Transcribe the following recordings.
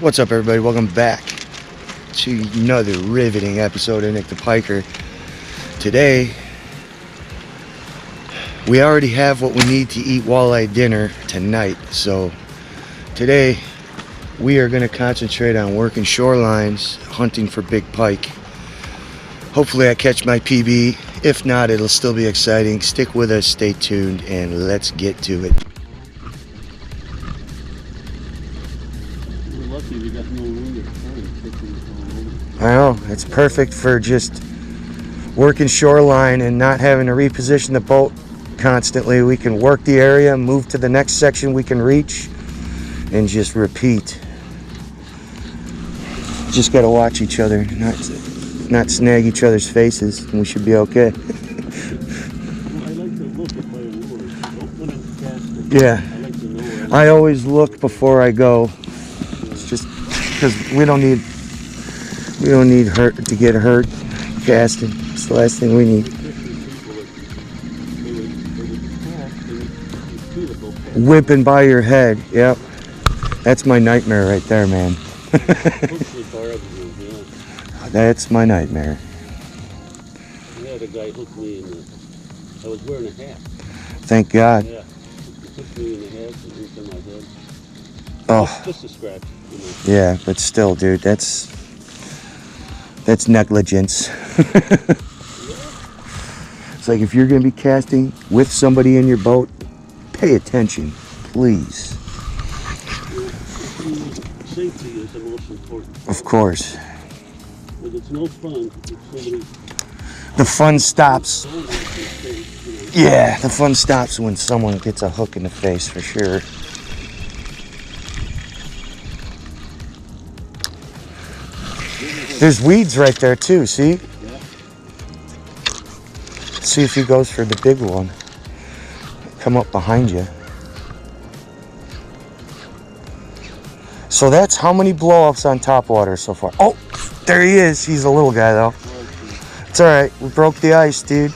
What's up, everybody? Welcome back to another riveting episode of Nick the Piker. Today, we already have what we need to eat walleye dinner tonight. So today, we are going to concentrate on working shorelines, hunting for big pike. Hopefully I catch my PB. If not, it'll still be exciting. Stick with us, stay tuned, and let's get to it. We're lucky we got no room to turn. I know, it's perfect for just working shoreline and not having to reposition the boat constantly. We can work the area, move to the next section we can reach, and just repeat. Just gotta watch each other, not snag each other's faces, and we should be okay. Well, I like to look at my lures. When I'm casting, Yeah, I like to know. I always look before I go. It's just because we don't need hurt to get hurt casting. It's the last thing we need. Whipping by your head. Yep, that's my nightmare right there, man. That's my nightmare. I had a guy hook me in the... I was wearing a hat. Thank God. Yeah. He hooked me in the hat and hooked in my head. Oh, Just a scratch, you know. yeah, but still, dude, that's negligence. It's like if you're going to be casting with somebody in your boat, pay attention, please. Safety is the most important. Of course. But it's no fun if somebody... The fun stops. Don't want to face, you know. Yeah, the fun stops when someone gets a hook in the face, for sure. There's weeds right there too, see? Yeah. See if he goes for the big one. Come up behind you. So that's how many blow-ups on topwater so far. Oh, there he is. He's a little guy though. It's alright, we broke the ice, dude.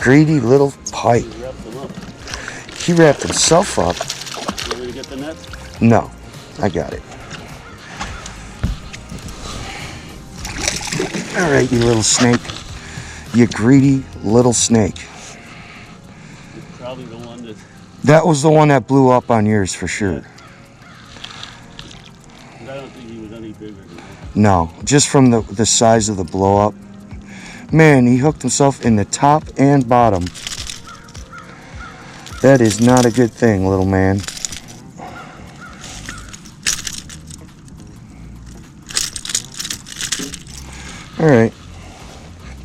Greedy little pike. He wrapped them up. He wrapped himself up. You want me to get the net? No, I got it. Alright, you little snake. You greedy little snake. It's probably the one that... That was the one that blew up on yours for sure. I don't think he was any bigger than that. No, just from the size of the blow up. Man, he hooked himself in the top and bottom. That is not a good thing, little man. Alright.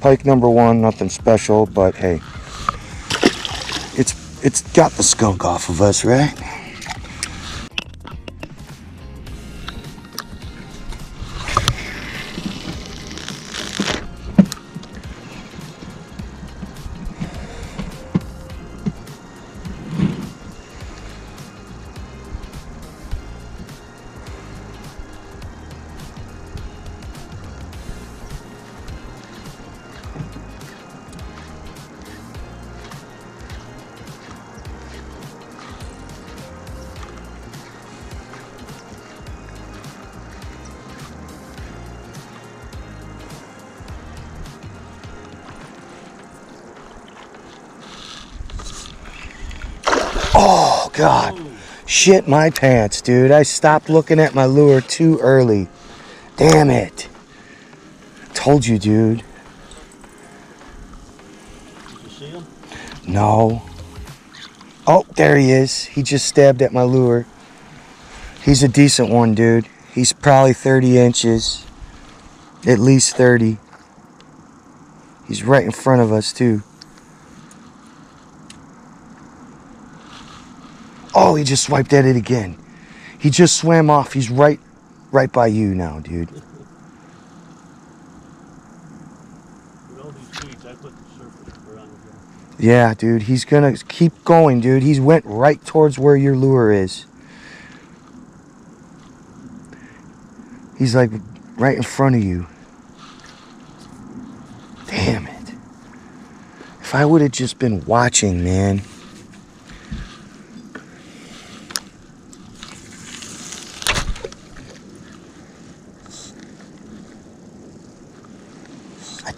Pike number one, nothing special, but hey. It's got the skunk off of us, right? Oh, God. Shit my pants, dude. I stopped looking at my lure too early. Damn it. Told you, dude. Did you see him? No. Oh, there he is. He just stabbed at my lure. He's a decent one, dude. He's probably 30 inches. At least 30. He's right in front of us, too. Oh, he just swiped at it again. He just swam off. He's right by you now, dude. With all these weeds, I put the surface around here. Yeah, dude. He's gonna keep going, dude. He's went right towards where your lure is. He's like right in front of you. Damn it. If I would have just been watching, man.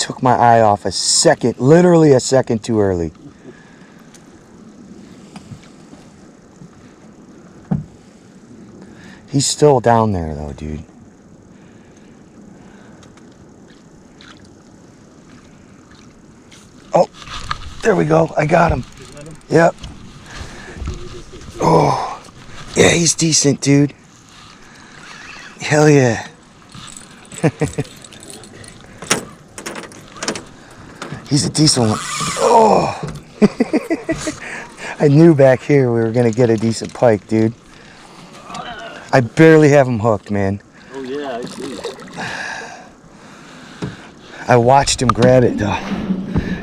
took my eye off a second, literally a second too early. He's still down there though, dude. Oh, there we go. I got him. You got him? Yep. Oh, yeah, he's decent, dude. Hell yeah. He's a decent one. Oh. I knew back here we were going to get a decent pike, dude. I barely have him hooked, man. Oh yeah, I see. I watched him grab it, though.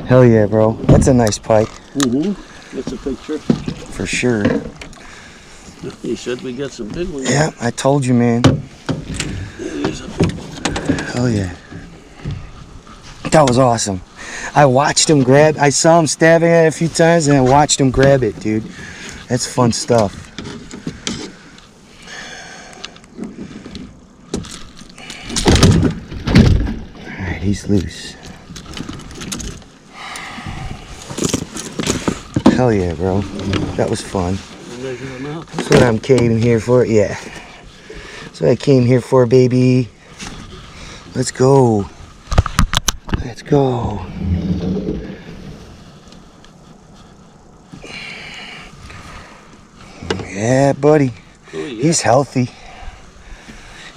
Hell yeah, bro. That's a nice pike. Mm-hmm. That's a picture. For sure. You said we got some big ones. Yeah, I told you, man. There's a big one. Hell yeah. That was awesome. I watched him grab. I saw him stabbing at it a few times, and I watched him grab it, dude. That's fun stuff. Alright, he's loose. Hell yeah, bro. That was fun. Measure them out. That's what I'm came here for. Yeah. That's what I came here for, baby. Let's go. Let's go. Yeah, buddy. Oh, yeah. He's healthy.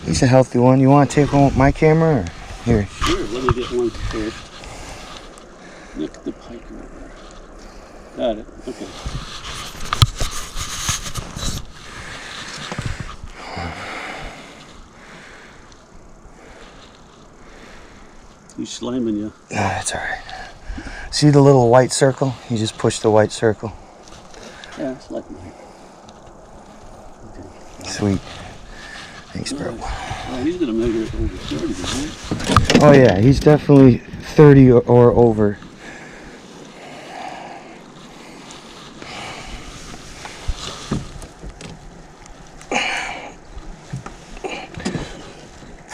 He's a healthy one. You want to take on my camera? Or? Here. Sure, let me get one first. Look at the pike right there. Got it. Okay. He's slamming you. Ah, that's all right. See the little white circle? You just push the white circle. Yeah, it's like mine. Okay. Sweet. Thanks, bro. Oh, he's gonna measure it over 30, right? Oh yeah, he's definitely 30 or over.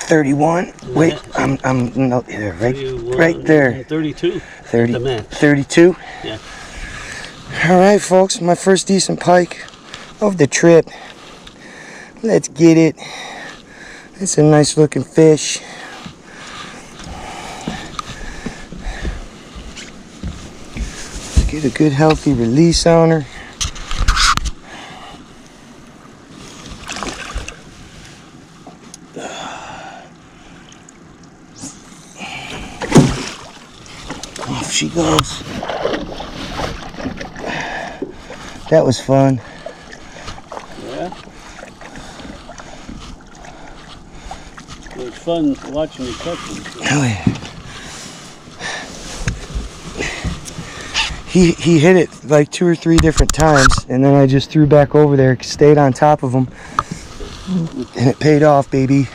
$31. Wait, I'm no, yeah, right there. 32. 30, The match. 32. Yeah. All right, folks, my first decent pike of the trip. Let's get it. It's a nice looking fish. Let's get a good healthy release on her. Off she goes. That was fun. Yeah. It was fun watching you catch him. Oh yeah. He hit it like 2 or 3 different times, and then I just threw back over there, stayed on top of him, and it paid off, baby.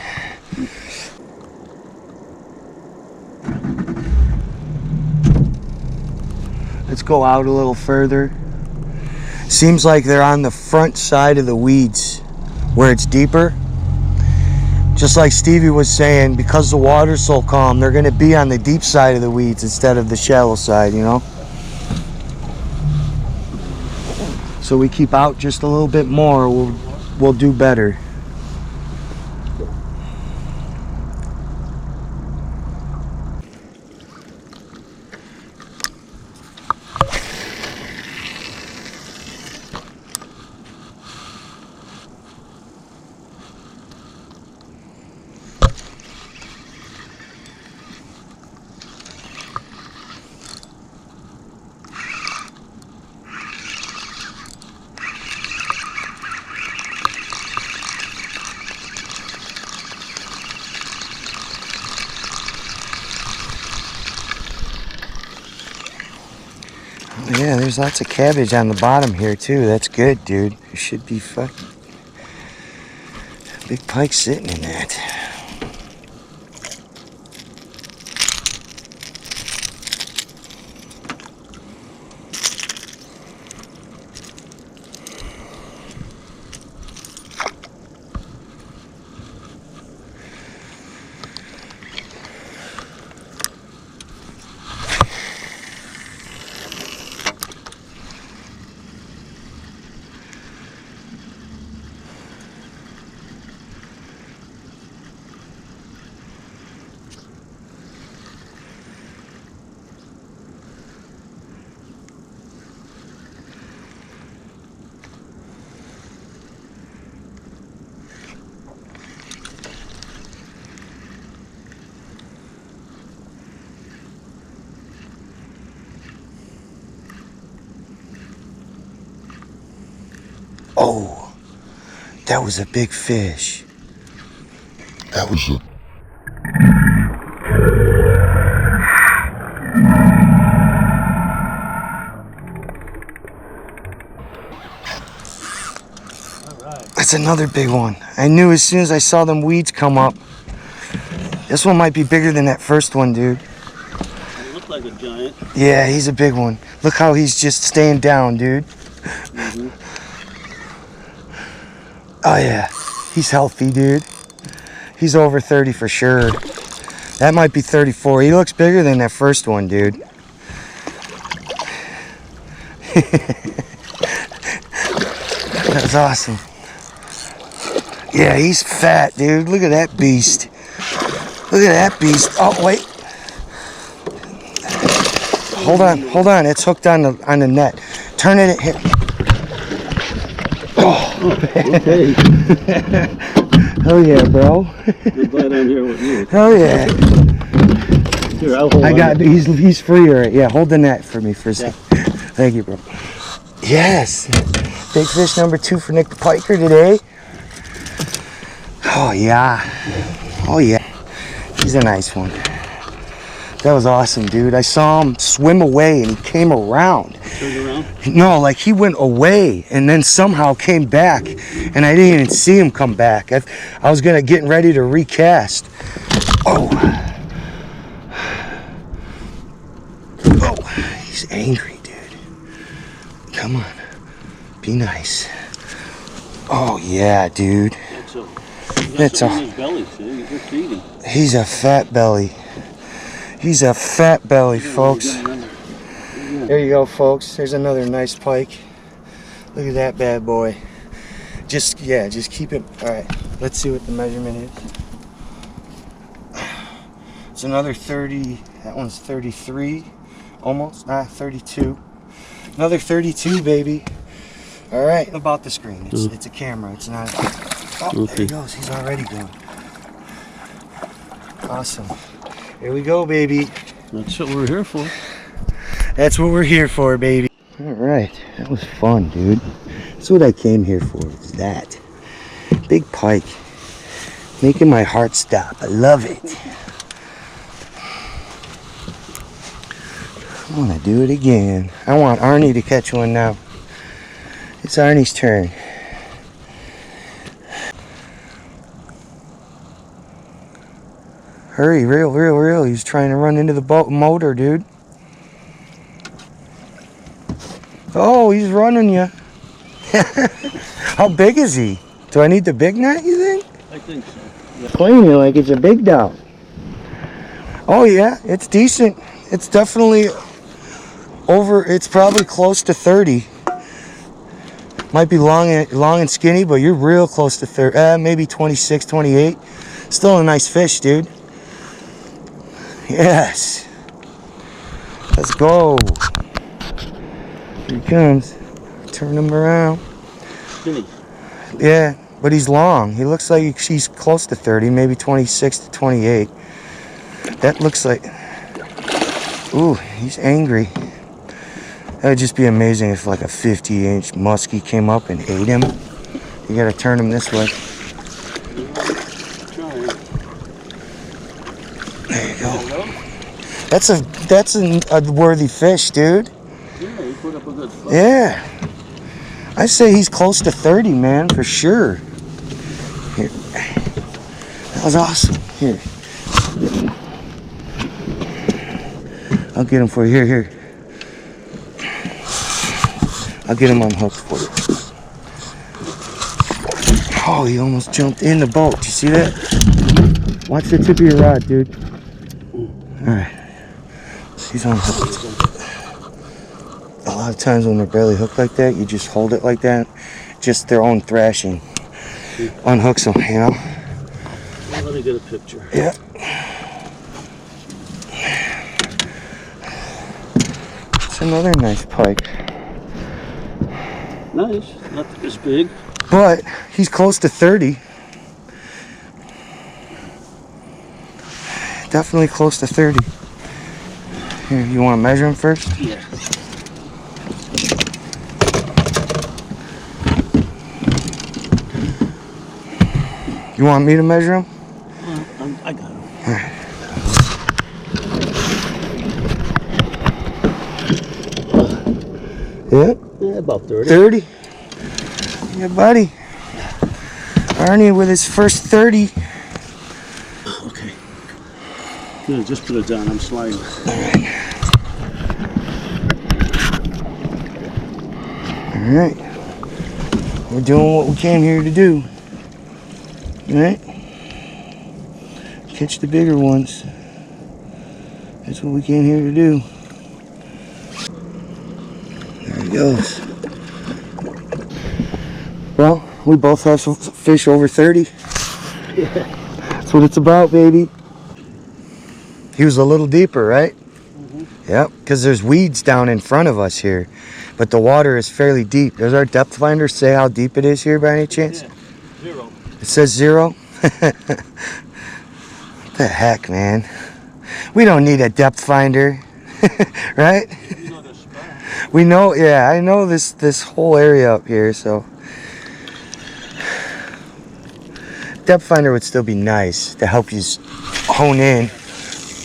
Let's go out a little further. Seems like they're on the front side of the weeds where it's deeper. Just like Stevie was saying, because the water's so calm, they're going to be on the deep side of the weeds instead of the shallow side, you know? So we keep out just a little bit more, we'll do better. Yeah, there's lots of cabbage on the bottom here too. That's good, dude. There should be fucking big pike sitting in that. Oh, that was a big fish. That was a... That's another big one. I knew as soon as I saw them weeds come up. This one might be bigger than that first one, dude. It looked like a giant. Yeah, he's a big one. Look how he's just staying down, dude. Mm-hmm. Oh yeah, he's healthy, dude. He's over 30 for sure. That might be 34. He looks bigger than that first one, dude. That was awesome. Yeah, he's fat, dude. Look at that beast. Look at that beast. Oh, wait. Hold on. It's hooked on the net. Turn it here. Oh, okay. Hell yeah, bro. I'm glad I'm here with you. Hell yeah. Here, I'll hold on. He's free, all right. Yeah, hold the net for me for a second. Thank you, bro. Yes. Big fish number 2 for Nick the Piker today. Oh yeah. Oh yeah. He's a nice one. That was awesome, dude. I saw him swim away and he came around. Turned around? No, like he went away and then somehow came back and I didn't even see him come back. I was getting ready to recast. Oh. Oh, he's angry, dude. Come on. Be nice. Oh yeah, dude. That's a his belly, see? He's just eating. He's a fat belly. He's a fat belly, folks. There you go, folks. There's another nice pike. Look at that bad boy. Just keep it. All right, let's see what the measurement is. It's another 30. That one's 33, almost. 32. Another 32, baby. All right. About the screen. It's a camera. It's not. Oh, okay. There he goes. He's already going. Awesome. Here we go, baby. That's what we're here for. That's what we're here for, baby. All right. That was fun, dude. That's what I came here for. Is that big pike making my heart stop. I love it. I want to do it again. I want Arnie to catch one now. It's Arnie's turn. Hurry, reel. He's trying to run into the boat motor, dude. Oh, he's running you. How big is he? Do I need the big net, you think? I think so. Yeah. Playing it like it's a big dog. Oh yeah, it's decent. It's definitely over, it's probably close to 30. Might be long and skinny, but you're real close to 30. Maybe 26, 28. Still a nice fish, dude. Yes. Let's go. Here he comes. Turn him around. Skinny. Yeah, but he's long. He looks like he's close to 30, maybe 26 to 28. That looks like... Ooh, he's angry. That would just be amazing if like a 50-inch muskie came up and ate him. You gotta turn him this way. There you go. That's a worthy fish, dude. Yeah, he put up a good fight. Yeah. I say he's close to 30, man, for sure. Here. That was awesome. Here. I'll get him for you. Here. I'll get him unhooked for you. Oh, he almost jumped in the boat. You see that? Watch the tip of your rod, dude. Alright. He's unhooked. A lot of times when they're barely hooked like that, you just hold it like that. Just their own thrashing unhooks them, you know? Well, let me get a picture. Yeah. It's another nice pike. Nice. Not this big. But he's close to 30. Definitely close to 30. Here, you want to measure him first? Yeah. You want me to measure them? I got them. Yeah? Yeah, about 30. 30? Yeah, buddy. Arnie with his first 30. Okay. Good, just put it down. I'm sliding. Alright. We're doing what we came here to do. Alright? Catch the bigger ones. That's what we came here to do. There he goes. Well, we both have some fish over 30. Yeah. That's what it's about, baby. He was a little deeper, right? Yep, because there's weeds down in front of us here. But the water is fairly deep. Does our depth finder say how deep it is here by any chance? Yeah. 0. It says 0? What the heck, man? We don't need a depth finder, right? You know the spot. We know, yeah, I know this whole area up here, so. Depth finder would still be nice to help you hone in.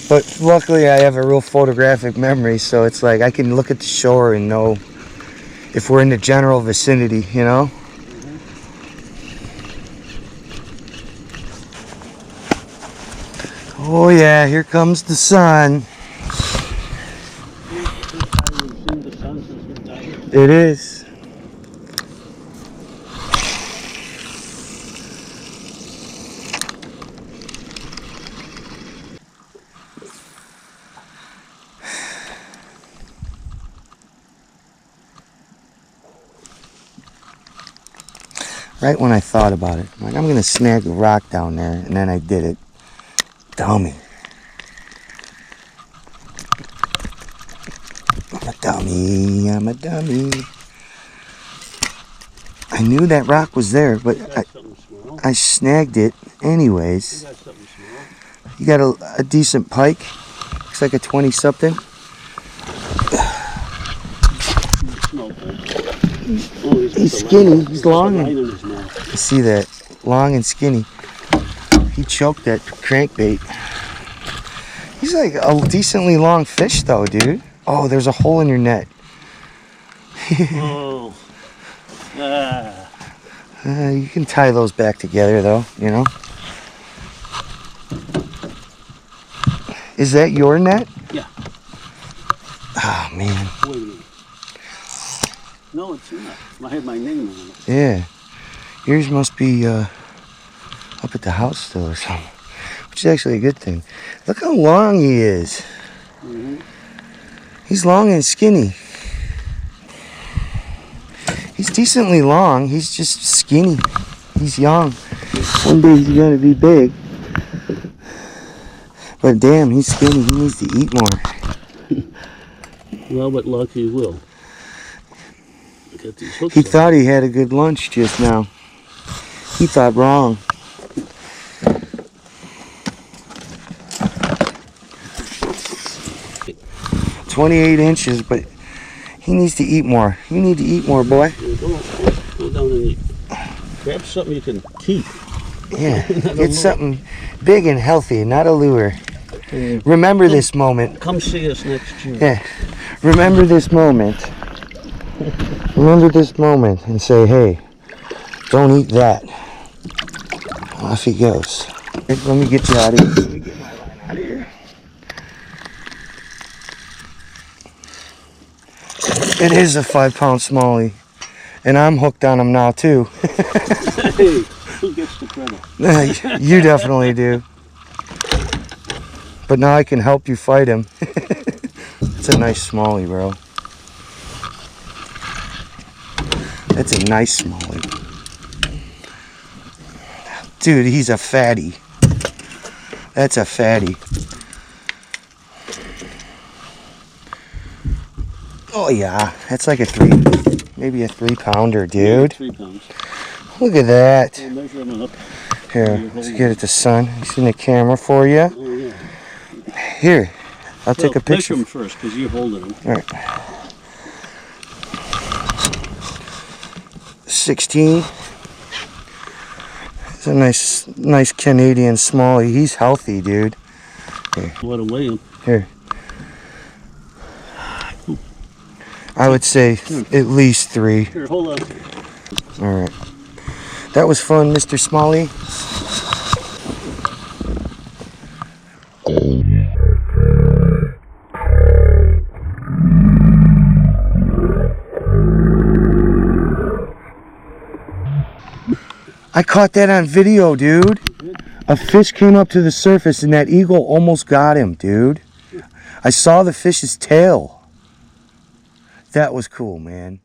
But luckily I have a real photographic memory, so it's like I can look at the shore and know if we're in the general vicinity, you know? Oh yeah, here comes the sun. It is. Right when I thought about it, I'm like, I'm gonna snag a rock down there, and then I did it. Dummy. I'm a dummy, I'm a dummy. I knew that rock was there, but I snagged it anyways. You got a decent pike. Looks like a 20-something. He's skinny, he's long. I see that. Long and skinny. He choked that crankbait. He's like a decently long fish though, dude. Oh, there's a hole in your net. Oh. You can tie those back together though, you know. Is that your net? Yeah. Oh man. Wait a minute. No, it's not. I had my name on it. Yeah. Yours must be up at the house still or something. Which is actually a good thing. Look how long he is. He's long and skinny. He's decently long. He's just skinny. He's young. One day he's gonna be big. But damn, he's skinny. He needs to eat more. Well, with luck he will. Get these hooks He on. thought he had a good lunch just now. He thought wrong. "28 inches, but he needs to eat more. You need to eat more, boy." Go down and eat. Grab something you can keep. Yeah, get something big and healthy, not a lure. Remember this moment. Come see us next year. Yeah, remember this moment. Remember this moment and say, hey, don't eat that. Off he goes. Let me get you out of here. Let me get my line out of here. It is a 5-pound smallie. And I'm hooked on him now too. Hey, who gets the credit? You definitely do. But now I can help you fight him. It's a nice smallie, bro. That's a nice smallie. Dude, he's a fatty. That's a fatty. Oh yeah, that's like maybe a 3-pounder, dude. 3 pounds. Look at that. We'll measure them up. Here, let's get it to sun. He's in the camera for you. Oh, yeah. Here, I'll take a picture. Measure them first, because you're holding them. All right. 16. It's a nice Canadian smallie. He's healthy, dude. What to weigh him? Here. I would say at least 3. Here, hold on. All right. That was fun, Mr. Smalley. I caught that on video, dude. A fish came up to the surface and that eagle almost got him, dude. I saw the fish's tail. That was cool, man.